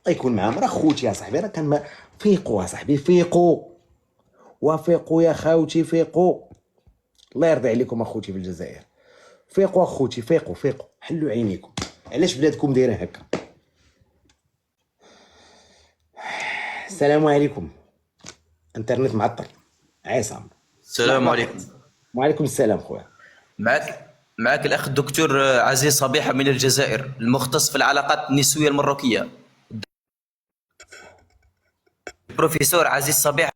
يكون معاهم، راه خوتي يا صاحبي، راه كان فيقوا يا صاحبي، فيقوا وفيقوا يا خاوتي، فيقوا. الله يرضي عليكم اخوتي في الجزائر، فيقوا اخوتي، فيقوا فيقوا، حلوا عينيكم. علاش بلادكم دايره هكا؟ السلام عليكم. انترنت معطل. عصام. السلام مرحبا عليكم. خويا. وعليكم السلام خويا. معك الأخ الدكتور عزيز صبيحة من الجزائر، المختص في العلاقات النسوية المروكية. البروفيسور عزيز صبيحة.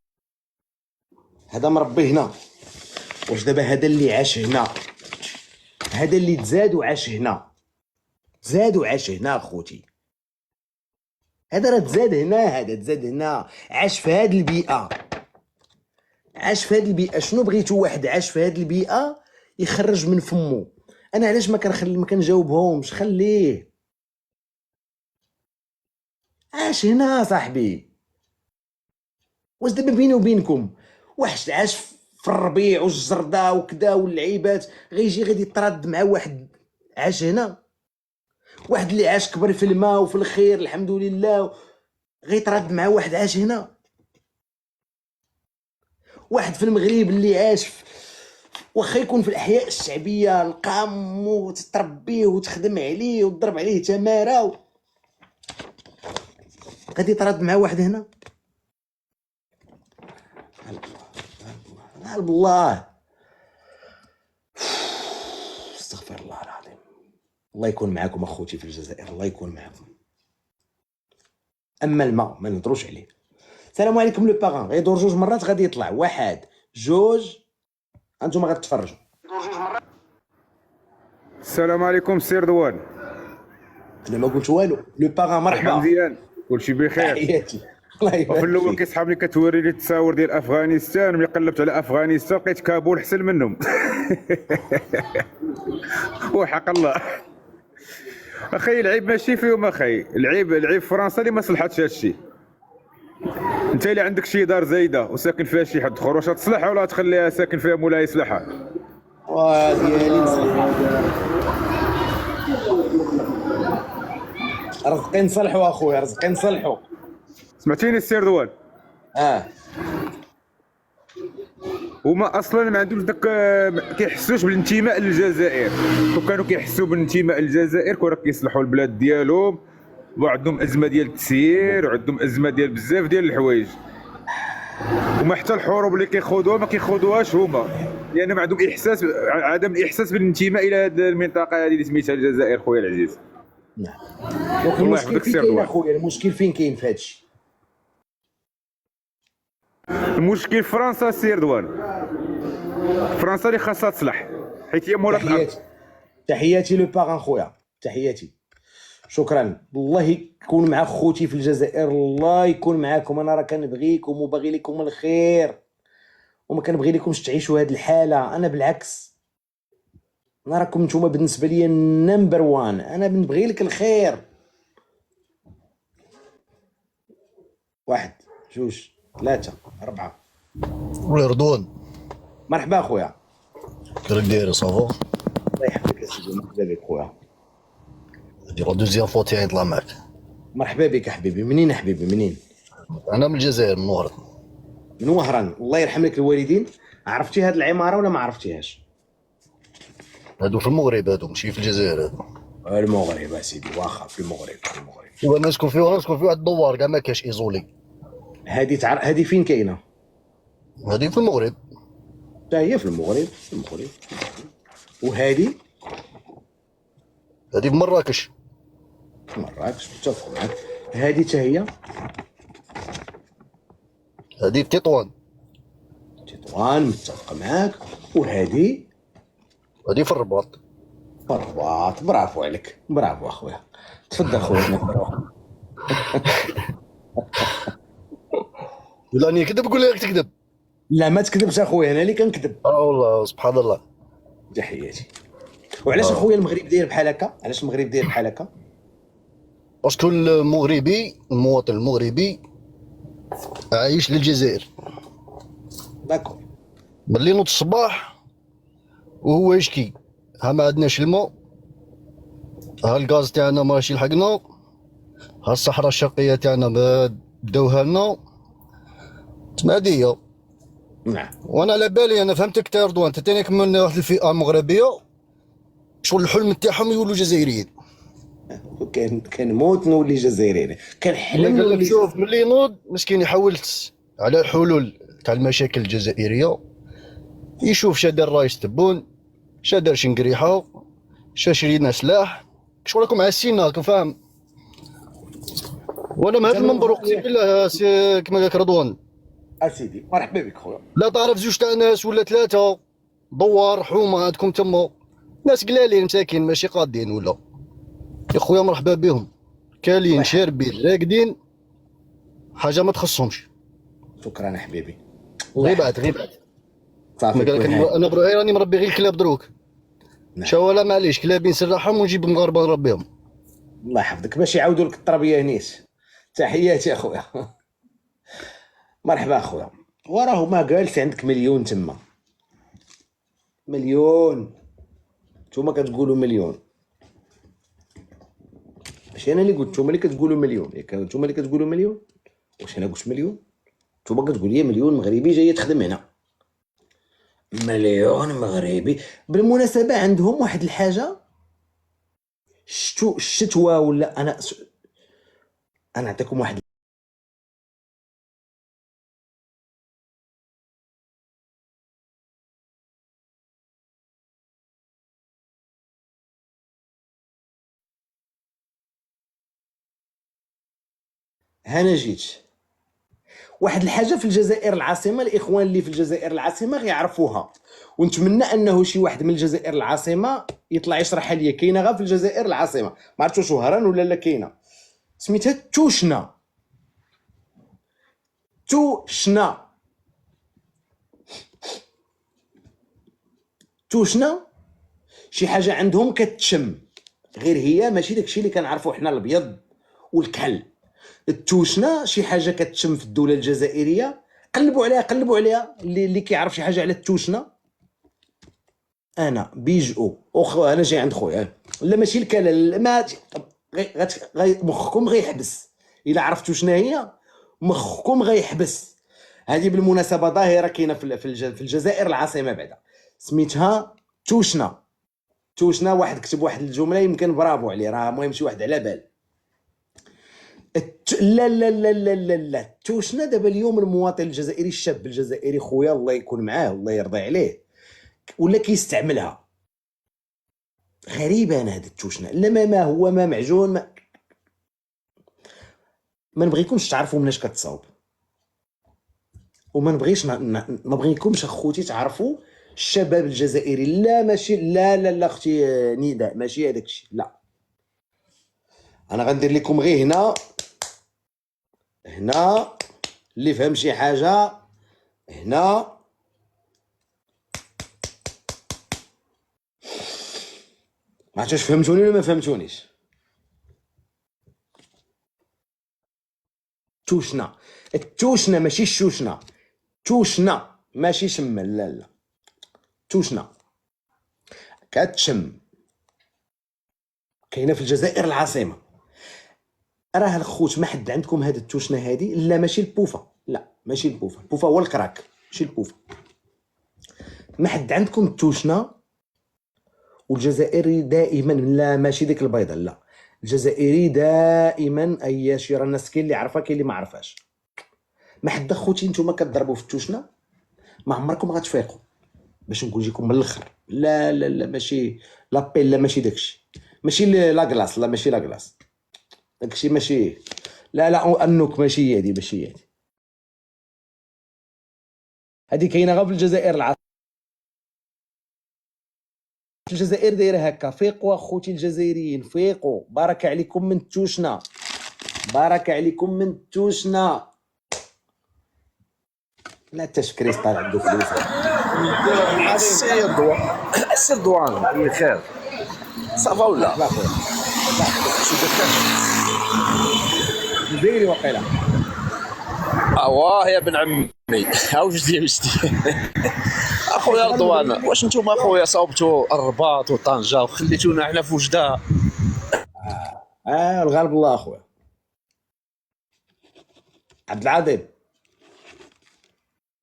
هذا مربي هنا، واش دابا هذا اللي عاش هنا، هذا اللي تزاد وعاش هنا، تزاد وعاش هنا اخوتي، هذا راه تزاد هنا، هذا تزاد هنا، عاش في هذه البيئه، عاش في هذه البيئه. شنو بغيتو واحد عاش في هذه البيئه يخرج من فمه؟ انا علاش ما كنجاوبهمش؟ خليه، عاش هنا صاحبي. واش دابا بيني وبينكم واحد عاش في الربيع والجردة وكذا واللعيبات غيجي غادي يتراد مع واحد عاش هنا؟ واحد اللي عاش كبر في الماء وفي الخير الحمد لله غيتراد مع واحد عاش هنا؟ واحد في المغرب اللي عاش واخا يكون في الاحياء الشعبيه القام وتتربيه وتخدم عليه وتضرب عليه تماره غادي يتراد مع واحد هنا؟ قلب الله، استغفر الله العظيم. الله يكون معكم اخوتي في الجزائر، الله يكون معكم. اما الماء ما نهضروش عليه. السلام عليكم. لو باغان غيدور جوج مرات غادي يطلع، واحد جوج، انتم غتفرجوا. السلام عليكم سي رضوان. انا ما قلت والو. لو باغان مرحبا. مزيان كلشي بخير. تحياتي. الله وفي يبارك الاول فيك. كيسحب لي كتوري لي التصاور ديال افغانستان، ملي قلبت على افغانستان لقيت كابول احسن منهم. وحق الله اخي، العيب ماشي فيهم اخي، العيب فرنسا اللي ما صلحتش هادشي. انت اللي عندك شي دار زايده وساكن فيها شي حد اخر، واش تصلحها ولا تخليها ساكن فيها مولاي يصلحها؟ وديالي نصلحها، رزقي نصلحوا اخويا، رزقي نصلحوا. سمعتيني السي رضوان؟ اه هما اصلا ما عندهمش داك، كيحسوش بالانتماء للجزائر. كون كانوا كيحسوا بالانتماء للجزائر كون كيصلحوا البلاد ديالهم، وعندهم ازمه ديال التسيير وعندهم ازمه ديال بزاف ديال الحوايج. وما حتى الحروب اللي كيخوضوها ما كيخوضوهاش هما، لان ما عندهم احساس، عدم الاحساس بالانتماء الى هذه المنطقه هذه اللي سميتها الجزائر خويا العزيز. نعم. ولكن الله المشكل يحفظك فين سير كاين دوار. اخويا؟ المشكل فين كاين في هادشي؟ المشكل في فرنسا سي رضوان، فرنسا اللي خاصها تصلح حيت هي مولات الارض. تحياتي، تحياتي لو باغان خويا، تحياتي، شكرا. الله يكون مع خوتي في الجزائر، الله يكون معاكم. انا راه كنبغيكم وباغي لكم الخير، وما كنبغي لكمش تعيشوا هذه الحاله. انا بالعكس، انا راكم نتوما بالنسبه لي نمبر وان، انا بنبغي لك الخير. واحد جوج ثلاثه اربعه. وي رضوان، مرحبا خويا. كيراك داير صافا؟ الله يحفظك اسيدي، مرحبا بك خويا. هادي لا دوزيام فوا تاعي نطلع معاك. مرحبا بك حبيبي. منين حبيبي؟ منين؟ انا من الجزائر، من وهران. من وهران. الله يرحم لك الوالدين. عرفتي هاد العماره ولا ما عرفتيهاش؟ هادو في المغرب، هادو ماشي في الجزائر هادو. المغرب اسيدي، واخا في المغرب، في المغرب. وانا نسكن في وهران، نسكن في واحد الدوار كاع ما كاش ايزولي. هادي فين كاينه؟ هادي في المغرب. حتى هي في المغرب، في المغرب. وهادي هادي في مراكش. في مراكش، متفق معاك. هادي حتى هي هادي في تطوان. تطوان، متفق معاك. وهادي هادي في الرباط. في الرباط. برافو عليك، برافو اخويا. تفضل خويا نبروح. لا اني كذب، قول لي راك تكذب. لا ما تكذبش اخويا، انا اللي كنكذب. والله سبحان الله. تحياتي. وعلاش اخويا المغرب داير بحال هكا؟ علاش المغرب داير بحال هكا؟ باسكو المغربي، المواطن المغربي عايش للجزائر. داكور. ملي نوض الصباح وهو يشكي، ها ما عندناش الماء، ها الغاز تاعنا ماشي لحقنا، ها الصحراء الشرقيه تاعنا داوها لنا تماديه. نعم. وانا على بالي انا فهمتك تا رضوان، انت تاني من واحد الفئه المغربيه شغل الحلم تاعهم يولوا جزائريين. كنموت نولي جزائري، كنحلم قال لك نولي. شوف ملي نوض مسكين يحاول على حلول تاع المشاكل الجزائريه، يشوف شادر الرئيس تبون، شادر شنقريحه، شرينا سلاح، شغل راكم عاسين راكم فاهم. وانا من هذا المنبر اقسم بالله كما قالك رضوان، اسيدي مرحبا بك خويا. لا تعرف زوج تاع ناس ولا ثلاثه دوار حومه عندكم تما، ناس قلالين مساكين ماشي قادين ولا يا خويا مرحبا بهم، كالين شاربين راقدين حاجه ما تخصهمش. شكرا حبيبي. غير بعد صافي. قال لك انا راني مربي غير الكلاب دروك. نعم. شاولا معليش كلابين نسرحهم ونجيب مغاربه نربيهم. الله يحفظك باش يعاودوا لك التربيه نيس. تحياتي اخويا. مرحبا اخويا. وراه ما قالت عندك مليون تما، مليون، نتوما كتقولوا مليون، ماشي انا اللي قلت، نتوما اللي كتقولوا مليون، ياك نتوما اللي كتقولوا مليون. واش انا قلت مليون؟ نتوما كتقول لي مليون مغربي جاي تخدم هنا. مليون مغربي. بالمناسبه عندهم واحد الحاجه، شتو الشتوى ولا انا نعطيكم واحد هنا جيت. واحد الحاجه في الجزائر العاصمه، الاخوان اللي في الجزائر العاصمه غيعرفوها، ونتمنى انه شي واحد من الجزائر العاصمه يطلع يشرحها لي. كاينه غير في الجزائر العاصمه، ما عرفتش واش وهران ولا لا، كاينه سميتها توشنا. توشنا شي حاجه عندهم كتشم، غير هي ماشي داكشي اللي كنعرفو حنا الابيض والكحل. التوشنا شي حاجه كتشم في الدوله الجزائريه. قلبوا عليها اللي كيعرف شي حاجه على التوشنا. انا بيجو انا جاي عند خويا، لا ماشي الكلام، ما مخكم غيحبس الا عرفتوا شنو هي، مخكم غيحبس. هذه بالمناسبه ظاهره كاينه في الجزائر العاصمه بعدا، سميتها توشنا. واحد كتب واحد الجمله يمكن برافو عليه، راه المهم شي واحد على بال. لا لا لا لا لا لا التوشنا دابا اليوم المواطن الجزائري، الشاب الجزائري خويا الله يكون معاه الله يرضي عليه، ولا كيستعملها. غريبه انا هاد التوشنا، لا ما هو ما معجون ما نبغيكمش تعرفوا مناش كتصاوب، وما نبغيش ما بغيكمش اخوتي تعرفوا الشباب الجزائري. لا ماشي لا اختي نداء، ماشي هذاك الشيء، لا. انا غندير لكم غير هنا اللي فهم شي حاجه هنا. ما عرفتش فهمتوني ولا ما فهمتونيش. التوشنا ماشي الشوشنا، توشنا ماشي شم، لا توشنا كتشم، كاينه في الجزائر العاصمه. راه الخوت ما حد عندكم هاد التوشنا هادي، لا ماشي البوفه، لا ماشي البوفه هو الكراك ماشي البوفه. ما حد عندكم التوشنا. والجزائري دائما، لا ماشي ديك البيضه، لا الجزائري دائما اي شي، راه الناس كاين اللي عرفها كاين اللي ما عرفاش. ما حد اخوتي نتوما كتضربوا في التوشنا ما عمركم غتفيقوا، باش نقول لكم من الاخر. لا ماشي لابيل، لا ماشي داكشي، ماشي لا كلاص، لا ماشي لا كلاص، داكشي ماشي، لا انوك ماشي هادي، ماشي هادي، هادي كاينه غير في الجزائر العاصمه. الجزائر دايره هكا. فيقوا اخوتي الجزائريين، فيقوا، بارك عليكم من التوشنا، بارك عليكم من التوشنا. لا تشكري طالع عنده فلوس. السير دوان بخير صافا ولا لا خويا ديري وقيله. واه يا بن عمي واش ديال اخويا رضوان، واش نتوما اخويا صوبتوا الرباط وطنجه وخليتونا حنا في وجده؟ الغالب الله اخويا. عبد العظيم،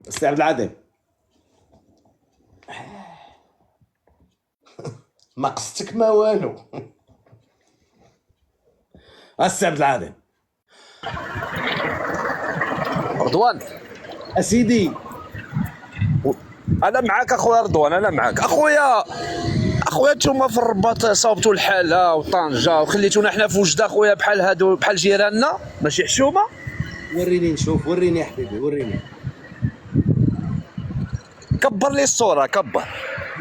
السي عبد العظيم، ما قصتك ما والو. السي عبد العظيم رضوان، اسيدي، انا معاك اخويا رضوان، انا معاك اخويا. اخويا نتوما في الرباط صاوبتوا الحاله وطنجه وخليتونا حنا في وجده اخويا بحال هادو بحال جيراننا ماشي حشومه. وريني نشوف، وريني يا حبيبي، وريني. كبر لي الصوره كبر.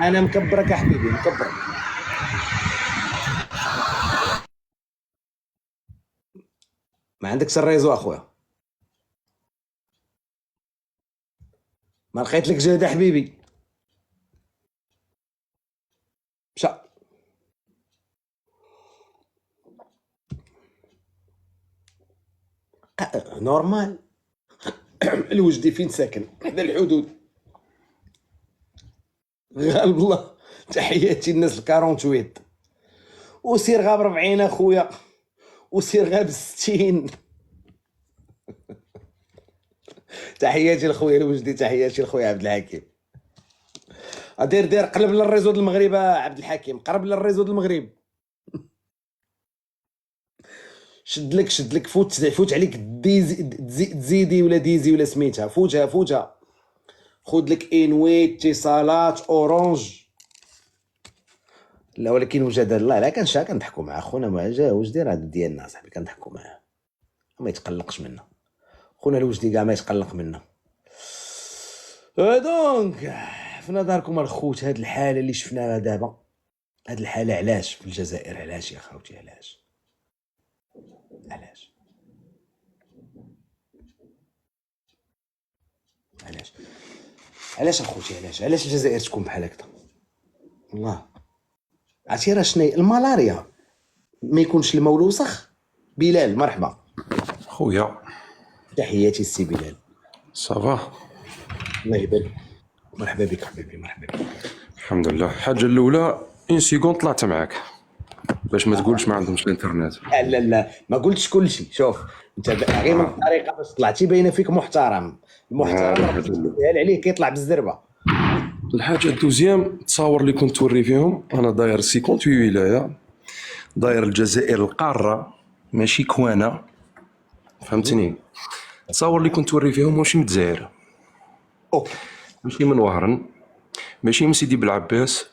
انا مكبرك يا حبيبي، مكبرك. ما عندكش الريزو اخويا، ما لقيت لك جهد يا حبيبي. مشى. نورمال. الوجدي فين ساكن؟ حدا الحدود. غالب الله. تحياتي الناس ال48. وسير غاب 40 اخويا، وسير غاب 60. تحياتي لخويا الوجدي، تحياتي لخويا عبد الحكيم. دير قلب للريزو د المغرب عبد الحكيم، قرب للريزو د المغرب. شد لك فوت عليك تزيدي ولا ديزي ولا سميتها، فوتها. خذ لك انويت، اتصالات، اورانج. لا ولكن وجد الله، لا كنضحكوا مع خونا، ما جا وجدي راه ديالنا صاحبي، كنضحكوا معاه ما يتقلقش منا. خونا الوجدي كاع ما يتقلق منا. دونك في نظركم الخوت، هاد الحاله اللي شفناها دابا، هاد الحاله علاش في الجزائر؟ علاش يا خوتي؟ علاش علاش اخوتي؟ علاش الجزائر تكون بحال هكذا؟ والله عرفتي راه شناهي الملاريا؟ ما يكونش الماء وسخ. بلال مرحبا خويا، تحياتي السي بلال. صافا، الله يبارك. مرحبا بك حبيبي، مرحبا بك. الحمد لله. الحاجه الاولى اون سيكوند طلعت معاك باش ما تقولش ما عندهمش الانترنت. لا ما قلتش كل شيء. شوف انت غير من الطريقه باش طلعتي باينه فيك محترم. المحترم ديال عليه كيطلع بالزربه. الحاجه الدوزيام، التصاور اللي كنت توري فيهم، انا داير 58 ولايه، داير الجزائر القاره ماشي كوانا، فهمتني؟ التصاور اللي كنت توري فيهم ماشي من الجزائر، اوكي، ماشي من وهران، ماشي من سيدي بلعباس،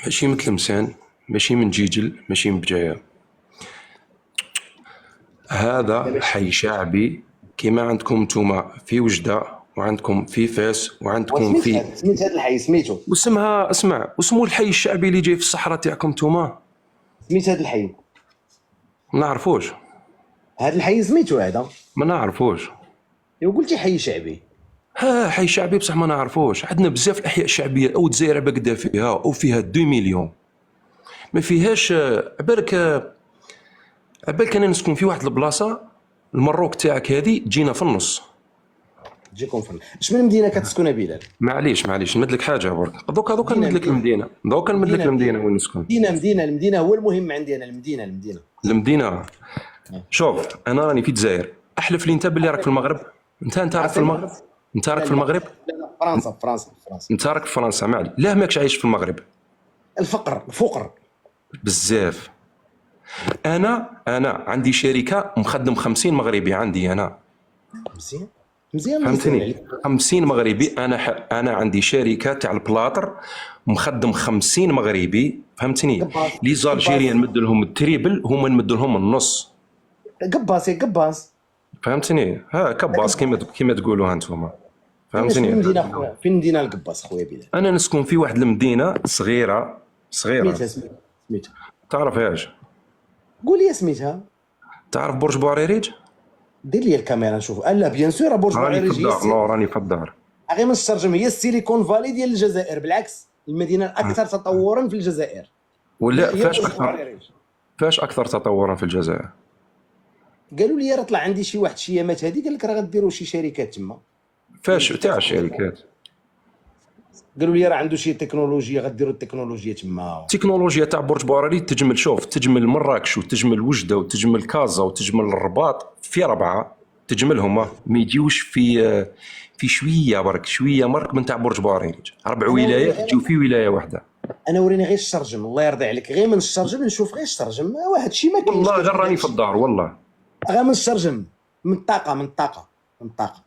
ماشي من تلمسان، ماشي من جيجل، ماشي من بجايه. هذا حي شعبي كما عندكم نتوما في وجده، وعندكم في فاس، وعندكم في سميت هذا الحي سميتو. واسمها، اسمع، واسمو الحي الشعبي اللي جاي في الصحراء تاعكم نتوما. سميت هذا الحي؟ ما نعرفوش. هذا الحي سميتو هذا؟ ما نعرفوش. ايوا قلتي حي شعبي. ها حي شعبي بصح ما نعرفوش. عندنا بزاف الاحياء الشعبيه، او الجزائر باقدا فيها، او فيها 2 مليون، ما فيهاش. عبالك انا نسكن في واحد البلاصه، المروك تاعك هذه تجينا في النص. تجيكم فن. اش من مدينه كتسكن بلال؟ معليش نمد لك حاجه برك. دوكا نمد لك المدينه، وين نسكن. المدينه هو المهم عندي انا. المدينه. شوف انا راني في الجزائر، احلف لي انت باللي راك في المغرب. انت راك في المغرب. راك في المغرب. لا فرنسا. انت راك في فرنسا. ما عليك، لا ماكش عايش في المغرب. الفقر بزاف. انا عندي شركه مخدم 50 مغربي عندي انا. مزيان فهمتني؟ 50 مغربي. انا عندي شركه تاع البلاطر مخدم 50 مغربي، فهمتني؟ لي زالجيريان نمد لهم التريبل، هما نمد لهم النص. قباص. فهمتني؟ ها كباص كيما تقولوا انتم، فهمتني؟ فين مدينه القباص خويا بلال؟ انا نسكن في واحد المدينه صغيره. سميتها تعرفهاش؟ قول لي سميتها. تعرف برج بوعريريج؟ دير لي الكاميرا نشوف. لا بيان سور برج بوعريريج. راني في الدار. غير ما نترجم، هي السيليكون فالي ديال الجزائر، بالعكس المدينه الاكثر تطورا في الجزائر. ولا فاش اكثر تطورا في الجزائر؟ قالوا لي راه طلع عندي شي واحد شي يامات هذه، قال لك راه غديروا شي شركات تما. فاش تاع الشركات؟ قالوا لي راه عنده شي تكنولوجيا، غديروا التكنولوجيا تما. التكنولوجيا تاع برج بوعريريج تجمل. شوف، تجمل مراكش، وتجمل وجده، وتجمل كازا، وتجمل الرباط في 4، تجملهم ما يجيوش في شويه برك، شويه مرك من تاع برج بوعريريج. 4 ولايات يجيو في ولايه واحده. انا وريني غير الشرجم، الله يرضي عليك، غير من الشرجم نشوف غير الشرجم، واحد الشيء ما كاينش. والله غير راني في الدار والله. غير من الشرجم، من الطاقه من الطاقه من الطاقه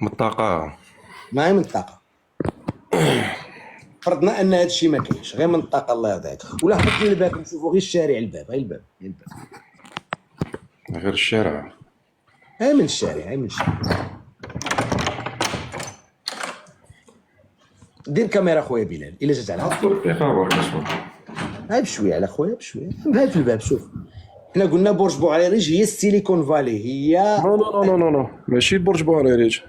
من الطاقه. ما هي من الطاقه. فرضنا ان هذا الشيء ما كاينش، غير من الطاقه الله يرضي عليك. ولا حط لي الباب نشوفوا غير الشارع، الباب غير الباب غير الباب. غير الشارع. هاي من الشارع، هاي من الشارع. دير كاميرا خويا بلال الا جات على هاي بشويه على خويا بشويه. هاي في الباب شوف، حنا قلنا برج بوعريريج هي السيليكون فالي، هي نو نو نو نو نو ماشي برج بوعريريج.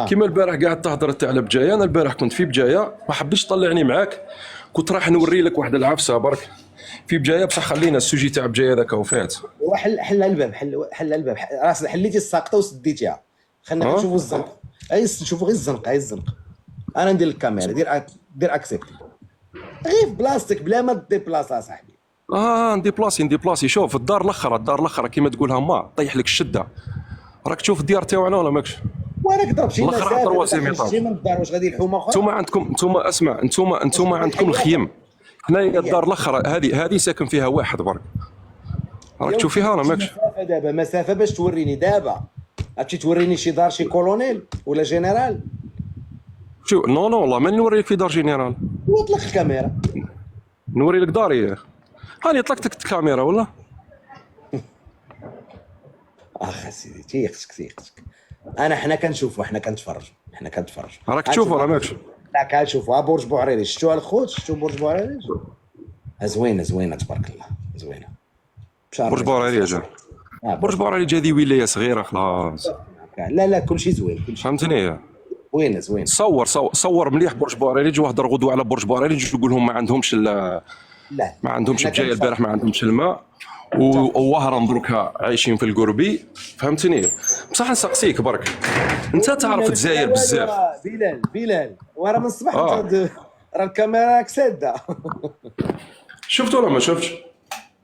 كيما البارح قاعد تهضر انت على بجايه، انا البارح كنت في بجايه ما حبيتش تطلعني معاك، كنت راح نوري لك واحد العفسه برك في بجايه، بصح خلينا السوجي تاع بجايه ذاك وفات. حل الباب، حل الباب، راس حليتي الساقطه وسديتيها، خلينا نشوفوا الزنقه. اي نشوفوا غير الزنقه، هاي الزنقه. انا ندير الكاميرا، دير اكسبت غير في بلاصتك بلا ما ديبلاصا صاحبي. نديبلاسي. شوف الدار الاخرى كيما تقولها ما طيح لك الشده، راك تشوف الديار تاعنا ولا ماكش؟ وانا ضرب شي الاخر عطر مسافه شي من الدار، واش غادي الحومه اخرى؟ انتم عندكم الخيم، حنايا الدار الاخرى هذه ساكن فيها واحد برك، راك تشوف فيها ولا ماكش؟ دابا مسافه باش توريني دابا، غتمشي توريني شي دار شي كولونيل ولا جنرال؟ شو نو والله ماني نوريك في دار جينيرال، واطلق الكاميرا نوري لك داري. هاني طلقتك الكاميرا ولا؟ سيدي تيختك. حنا كنشوفوا، حنا كنتفرجوا. راك تشوف ولا ماكش؟ لا كنشوفوا. خوت بوعريريج، شفتوها الخوت؟ شفتوا برج بوعريريج؟ زوينه تبارك الله، زوينه. برج بوعريريج برج بوعريريج هذه ولايه صغيره خلاص. لا كلشي زوين، كلشي فهمتني. زوين. صور مليح برج بوعريريج، وهضر غدوه على برج بوعريريج وقول لهم ما عندهمش ما عندهمش بجايه البارح، ما عندهمش الماء، ووهران دروكا عايشين في القربي. فهمتني. بصح نسقسيك برك، انت تعرف تزاير بزاف. بلال ورا من الصباح راه الكاميرا راك ساده. شفت ولا ما شفتش؟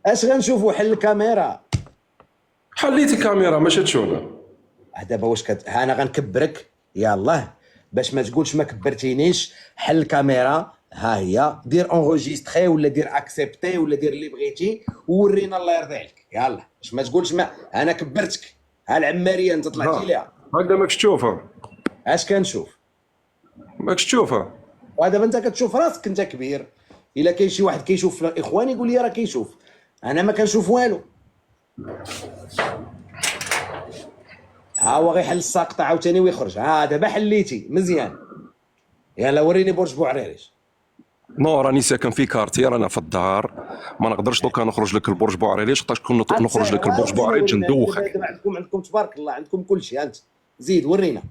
اش غنشوفوا؟ حل الكاميرا. حليت الكاميرا ما شفتش. دابا واش انا غنكبرك يلاه باش ما تقولش ما كبرتينيش. حل الكاميرا، ها هي، دير اونغوجيستري ولا دير اكسبتي ولا دير اللي بغيتي وورينا الله يرضي عليك. يلا باش ما تقولش ما انا كبرتك. ها العماريه انت طلعتي ليها هكذا ماكش تشوفها. اش كنشوف؟ ماكش تشوفها. ودابا انت كتشوف راسك انت كبير. الا كاين شي واحد كيشوف الاخوان يقول لي راه كيشوف، انا ما كنشوف والو. ها هو غيحل الساقطه عاوتاني ويخرج. دابا حليتي مزيان. يلا وريني برج بوعريريج. نو راني ساكن في كارتير، انا في الدار، ما نقدرش دوكا نخرج لك البرج بوعريريج، خاطر كون نخرج لك البرج بوعريريج ندوخك. عندكم تبارك الله، عندكم كل شيء. انت زيد ورينا.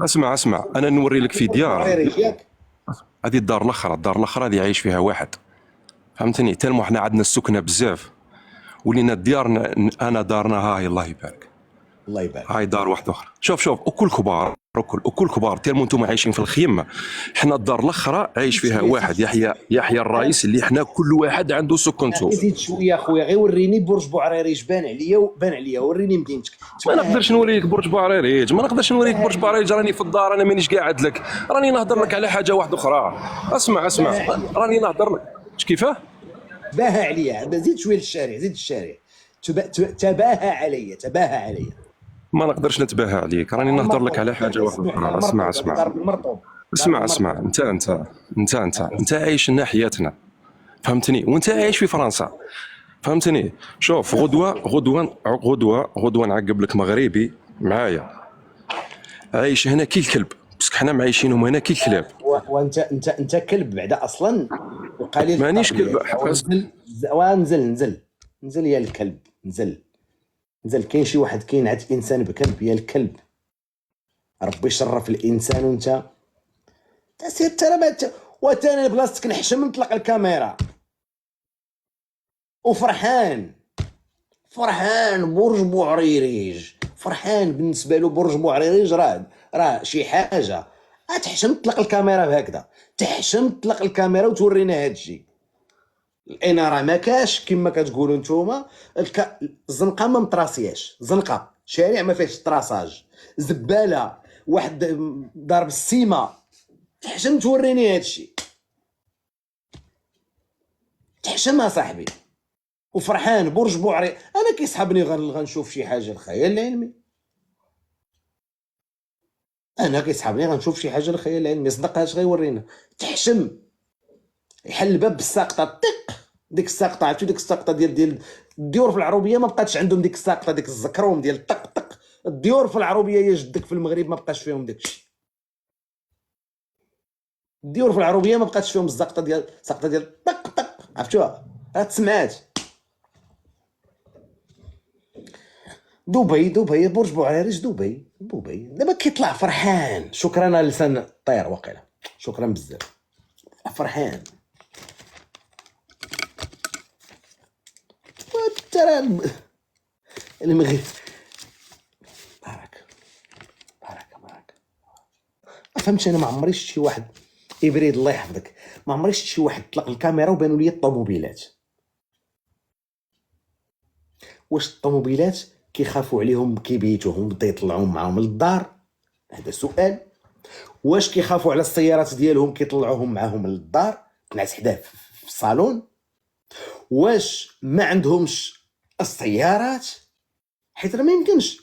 اسمع انا نوري لك في ديار. ياك هذه الدار الاخرى هذه عايش فيها واحد. فهمتني. تالمو حنا عندنا السكنه بزاف، ولينا ديارنا انا دارنا هاي الله يبارك. الله يبارك. هاي دار واحده اخرى. شوف وكل كبار، وكل كبار تالمو انتم عايشين في الخيم. حنا الدار الاخرى عايش فيها واحد، يحيى الرئيس، اللي حنا كل واحد عنده سكنته. زيد شويه خويا، غير وريني برج بوعريريج. بان عليا وريني مدينتك. ما نقدرش نوريك برج بوعريريج، راني في الدار، انا مانيش قاعد لك، راني نهضر لك على حاجه واحده اخرى. اسمع راني نهضر لك كيفاه. باها عليا. زيد شويه للشارع، زيد الشارع. تباهى عليا. ما نقدرش نتباهى عليك، راني نهضر لك على حاجه واحده اخرى. اسمع انت عايش ناحيتنا. فهمتني. وانت عايش في فرنسا. فهمتني. شوف غدوه نعقب لك مغربي معايا عايش هنا كي الكلب، بس حنا معايشينهم هنا كي الكلاب. وانت كلب بعدا اصلا وقليل. مانيش كلب. نزل يا الكلب. نزل. كاين شي واحد كينعت انسان بكلب يا الكلب. ربي يشرف الانسان. وانت تسير ترى وتانا بلاصتك نحشم نطلق الكاميرا وفرحان. برج بوعريريج فرحان. بالنسبه له برج بوعريريج راه شي حاجه. تحشم تطلق الكاميرا بهكذا، تحشم تطلق الكاميرا وتورينا هذا الشيء. الاناره ما كاش كما كتقولوا نتوما. الزنقه ما مطراسياش. زنقه شارع ما فيهش طراساج، زباله، واحد ضارب السيمه. تحشم توريني هادشي، تحشم صاحبي. وفرحان برج بوعري. انا كيسحبني غنشوف شي حاجه الخيال العلمي، انا كيسحبني غنشوف شي حاجه الخيال العلمي. صدق اش غيورينا؟ تحشم يحل الباب بالساقطه طق. ديك الساقطه عرفتو، ديك الساقطه ديال الديور في العروبيه ما بقاتش عندهم ديك الساقطه، ديك الزكروم ديال طق طق. الديور في العروبيه يا جدك في المغرب ما بقاش فيهم داكشي. الديور في العروبيه ما بقاتش فيهم الزقطه ديال طق طق، عرفتوها؟ تسمعات. دبي برج بوعريش، دبي دابا كيطلع فرحان. شكرا على لسان الطير واقيلا، شكرا بزاف. فرحان ترى المغرب. بارك ما فهمتش انا. ما عمري شفت شي واحد ابريد الله يحفظك، ما عمري شفت شي واحد طلق الكاميرا وبانوا لي الطوموبيلات. واش الطوموبيلات كيخافوا عليهم كيبيتوهم بدا يطلعوهم معاهم للدار؟ هذا سؤال. واش كيخافوا على السيارات ديالهم كيطلعوهم معاهم للدار تنعس حداه في الصالون؟ واش ما عندهمش السيارات؟ حيت راه ما يمكنش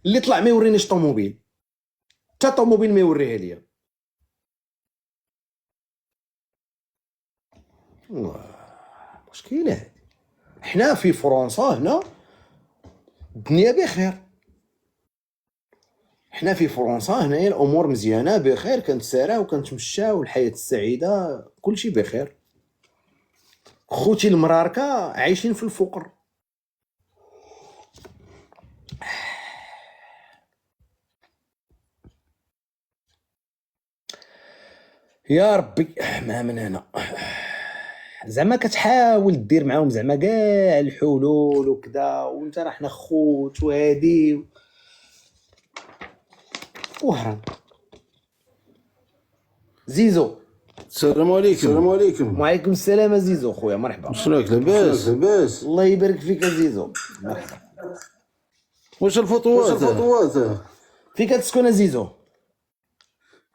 اللي طلع ما يورينيش طوموبيل، حتى طوموبيل ما يوريها ليا. مشكله هذه. حنا في فرنسا هنا الدنيا بخير، حنا في فرنسا هنايا الامور مزيانه بخير، كنتسارع وكنتمشى والحياه السعيده كلشي بخير. خوتي المراركه عايشين في الفقر. يا ربي ما من هنا. زعما كتحاول دير معاهم زعما كاع الحلول وكذا، وانت راه حنا خوت وهادي وهران. زيزو السلام عليكم. وعليكم السلام زيزو خويا، مرحبا. شناك لاباس؟ الله يبارك فيك زيزو، مرحبا. واش الفطوات؟ فين كتسكن زيزو؟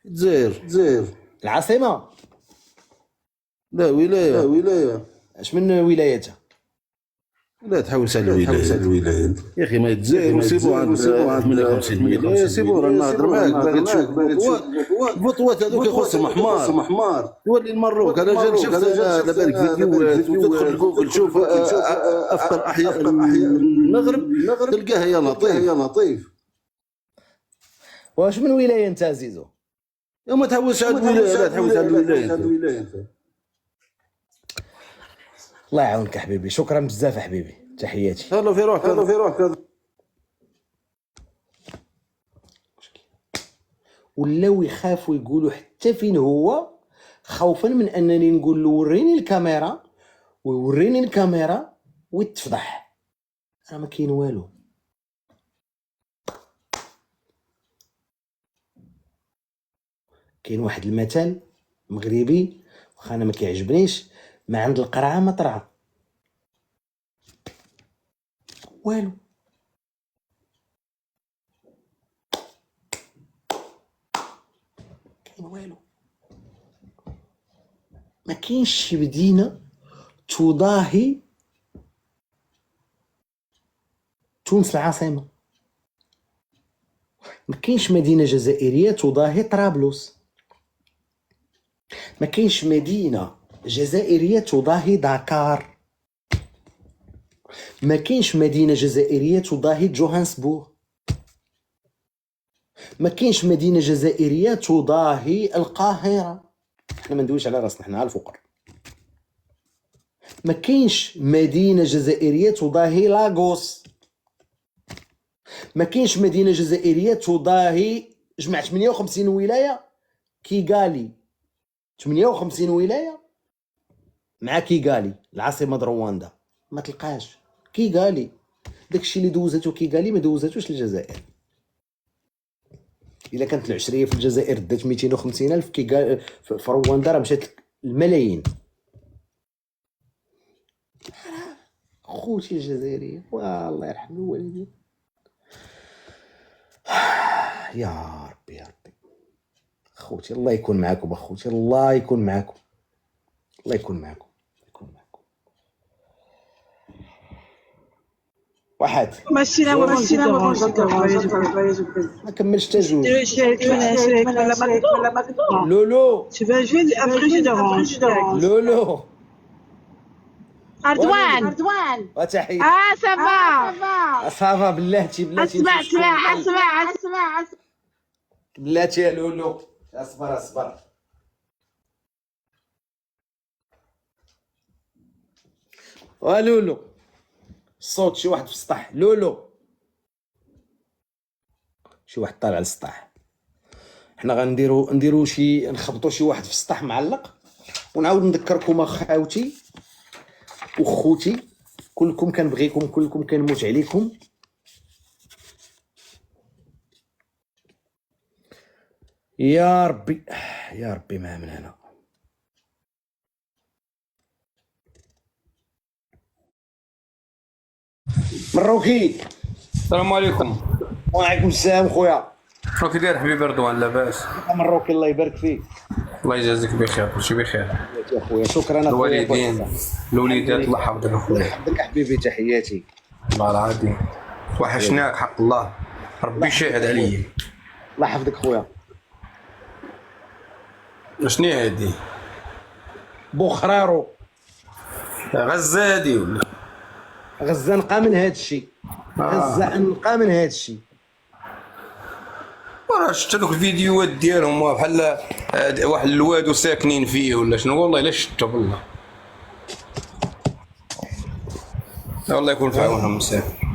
الجزائر. العاصمه؟ لا ولايه. اش من ولايتها؟ لا تحوس على الولايات يا اخي، ما الجزائر وسيبو عند 58 مليون. سيبو رانا نهضر معاك باغي تشوف الفطوات هذوك يخصهم حمار. تولي المروك. انا جا نشوف على بالك فيديوهات وتدخل جوجل تشوف افطر احياء المغرب تلقاها يا لطيف. واش من ولايه انت زيزو؟ يا ما تحوس على الولايه، لا تحوس على الولايه. الله يعاونك حبيبي، شكرا بزاف حبيبي، تحياتي. هلا في روحك. ولاو يخافوا يقولوا حتى فين هو، خوفا من انني نقول له وريني الكاميرا ويوريني الكاميرا ويتفضح. راه ما كاين والو. كاين واحد المثل مغربي واخا انا ما كيعجبنيش: ما عند القرعه ما طرعه. والو. كاين والو. ما كاينش شي مدينه تضاهي تونس العاصمه. ما كاينش مدينه جزائريه تضاهي طرابلس. ما كاينش مدينه جزائريه تضاهي داكار. ما كاينش مدينه جزائريه تضاهي جوهانسبورغ. ما كاينش مدينه جزائريه تضاهي القاهره. احنا ما ندويش على راسنا، حنا على الفقر. ما كاينش مدينه جزائريه تضاهي لاغوس. ما كاينش مدينه جزائريه تضاهي جمع 58 ولايه كيغالي. 58 ولايه مع كيغالي العاصمه د رواندا. ما تلقاش كيغالي. داكشي اللي دوزاتو كيغالي ما دوزاتوش الجزائر. الا كانت العشريه في الجزائر دات 250 الف، كيغالي في رواندا راه مشات الملايين. خوتي الجزائريين والله يرحم الوالدين. يا ربي يا ربي اخوتي، الله يكون معكم اخوتي، الله يكون معكم، الله يكون معكم، يكون معكم. واحد ماشي لا ماشي لا ما كملش حتى جوج. شريك ولا مقدور لولو tu vas jouer après je dérange لولو أردوان وتحية سافا صافا بلاتي اسمع بلاتي يا لولو. اصبر لولو الصوت شي واحد في السطح. لولو شي واحد طالع للسطح. حنا غنديرو شي نخبطو شي واحد في السطح معلق، ونعاود نذكركم اخاوتي وخوتي كلكم كنبغيكم، كلكم كنموت عليكم. يا ربي يا ربي ما من هنا. مروكي السلام عليكم. وعليكم السلام خويا. شنو كي داير حبيبي رضوان؟ لاباس؟ مروكي الله يبارك فيك. الله يجازيك بخير، كلشي بخير. يا خويا شكرا. الوالدين الوليدات الله يحفظك الله اخويا. يحفظك حبيبي، تحياتي. الله العظيم وحشناك حق الله، ربي شاهد عليا. الله يحفظك خويا. شنو هادي؟ بوخرارو غزة هادي ولا؟ غزة نقى من هاد الشيء، غزة نقى من هاد الشيء. وراه شفت دوك الفيديوهات ديالهم بحال واحد الوادو ساكنين فيه ولا شنو، والله الا شفتو بالله. والله يكون في عونهم مساكن.